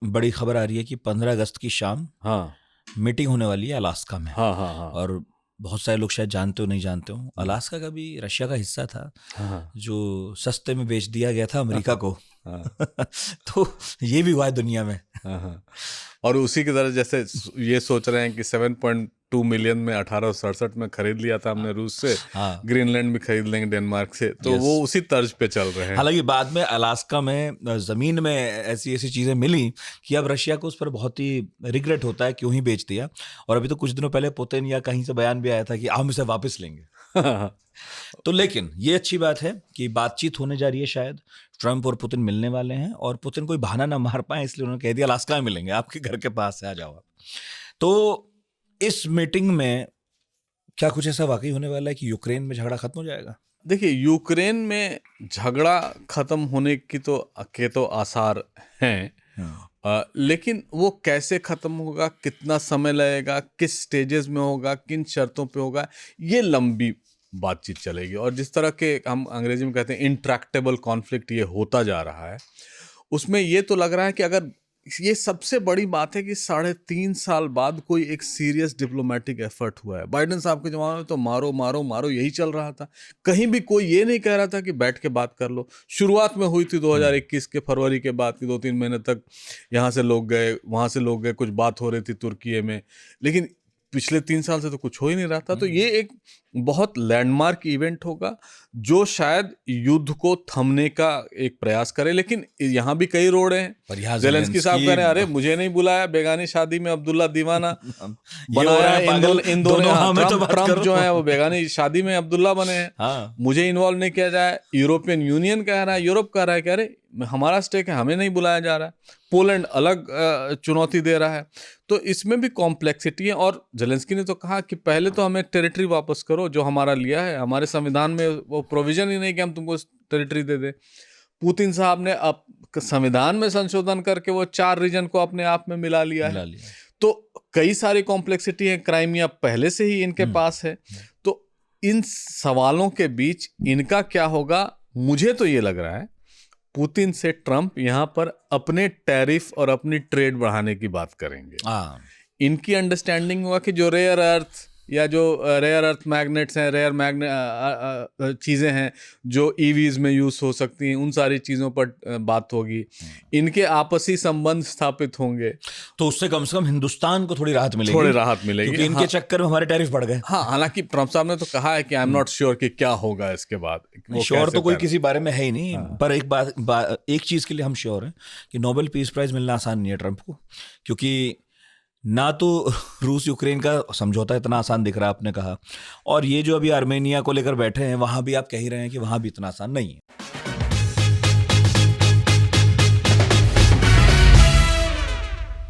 बड़ी खबर आ रही है कि 15 अगस्त की शाम हाँ मीटिंग होने वाली है अलास्का में। हाँ हाँ हाँ और बहुत सारे लोग शायद जानते हो नहीं जानते हो, अलास्का का भी रशिया का हिस्सा था हाँ जो सस्ते में बेच दिया गया था अमेरिका को। हाँ तो ये भी हुआ है दुनिया में। हाँ हाँ। और उसी की तरह जैसे ये सोच रहे हैं कि 7.2 मिलियन में 1867 में खरीद लिया था हमने रूस से, हाँ ग्रीनलैंड भी खरीद लेंगे डेनमार्क से, तो यस। वो उसी तर्ज पे चल रहे हैं। हालांकि बाद में अलास्का में जमीन में ऐसी ऐसी चीजें मिली कि अब रशिया को उस पर बहुत ही रिग्रेट होता है क्यों ही बेच दिया। और अभी तो कुछ दिनों पहले पुतिन या कहीं से बयान भी आया था कि हम इसे वापस लेंगे। तो लेकिन ये अच्छी बात है कि बातचीत होने जा रही है, शायद ट्रंप और पुतिन मिलने वाले हैं और पुतिन कोई बहाना ना मार पाए इसलिए उन्होंने कह दिया अलास्का में मिलेंगे, आपके घर के पास से आ जाओ आप। तो इस मीटिंग में क्या कुछ ऐसा वाकई होने वाला है कि यूक्रेन में झगड़ा खत्म हो जाएगा? देखिए, यूक्रेन में झगड़ा खत्म होने की तो आसार हैं, लेकिन वो कैसे खत्म होगा, कितना समय लगेगा, किस स्टेजेस में होगा, किन शर्तों पे होगा, ये लंबी बातचीत चलेगी। और जिस तरह के हम अंग्रेजी में कहते हैं इंट्रैक्टेबल कॉन्फ्लिक्ट ये होता जा रहा है, उसमें ये तो लग रहा है कि अगर ये सबसे बड़ी बात है कि 3.5 साल बाद कोई एक सीरियस डिप्लोमेटिक एफर्ट हुआ है। बाइडेन साहब के जमाने में तो मारो मारो मारो यही चल रहा था, कहीं भी कोई ये नहीं कह रहा था कि बैठ के बात कर लो। शुरुआत में हुई थी 2021 के फरवरी के बाद की 2-3 महीने तक, यहाँ से लोग गए वहाँ से लोग गए, कुछ बात हो रही थी तुर्की में, लेकिन पिछले 3 साल से तो कुछ हो ही नहीं रहा था। तो ये एक बहुत लैंडमार्क इवेंट होगा जो शायद युद्ध को थमने का एक प्रयास करे। लेकिन यहाँ भी कई रोड हैं। पर यहाँ ज़ेलेंस्की साहब कह रहे हैं, अरे मुझे नहीं बुलाया, बेगानी शादी में अब्दुल्ला दीवाना ये हो रहा बनाया है पागल, इन दोनों दोनों। हमें तो बात ट्रंप करो। जो है वो बेगानी शादी में अब्दुल्ला बने हैं, हाँ मुझे इन्वॉल्व नहीं किया जाए। यूरोपियन यूनियन कह रहा है, यूरोप कह रहा है कि अरे हमारा स्टेक है, हमें नहीं बुलाया जा रहा है। पोलैंड अलग चुनौती दे रहा है। तो इसमें भी कॉम्प्लेक्सिटी है। और ज़ेलेंस्की ने तो कहा कि पहले तो हमें टेरिटरी वापस करो जो हमारा लिया है, हमारे संविधान में वो प्रोविजन ही नहीं कि हम तुमको टेरिटरी दे दें। पुतिन साहब ने अब संविधान में संशोधन करके वो 4 रीजन को अपने आप में मिला लिया। तो कई सारी कॉम्प्लेक्सिटी है। क्राइमिया पहले से ही इनके पास है। तो इन सवालों के बीच इनका क्या होगा, मुझे तो ये लग रहा है पुतिन से ट्रंप यहाँ पर अपने टैरिफ और अपनी ट्रेड बढ़ाने की बात करेंगे। इनकी अंडरस्टैंडिंग हुआ कि जो रेयर अर्थ या जो रेयर अर्थ मैग्नेट्स हैं, रेयर मैग्नेट चीज़ें हैं जो ईवीज में यूज़ हो सकती हैं, उन सारी चीज़ों पर बात होगी। इनके आपसी संबंध स्थापित होंगे, तो उससे कम से कम हिंदुस्तान को थोड़ी राहत मिलेगी, क्योंकि इनके चक्कर में हमारे टैरिफ बढ़ गए। हाँ, हालांकि ट्रंप साहब ने तो कहा है कि आई एम नॉट श्योर कि क्या होगा इसके बाद। श्योर तो कोई किसी बारे में है ही नहीं। पर एक चीज़ के लिए हम श्योर हैं कि नोबेल पीस प्राइज मिलना आसान नहीं है ट्रंप को, क्योंकि ना तो रूस यूक्रेन का समझौता इतना आसान दिख रहा है, आपने कहा, और ये जो अभी आर्मेनिया को लेकर बैठे हैं वहाँ भी आप कह ही रहे हैं कि वहाँ भी इतना आसान नहीं है।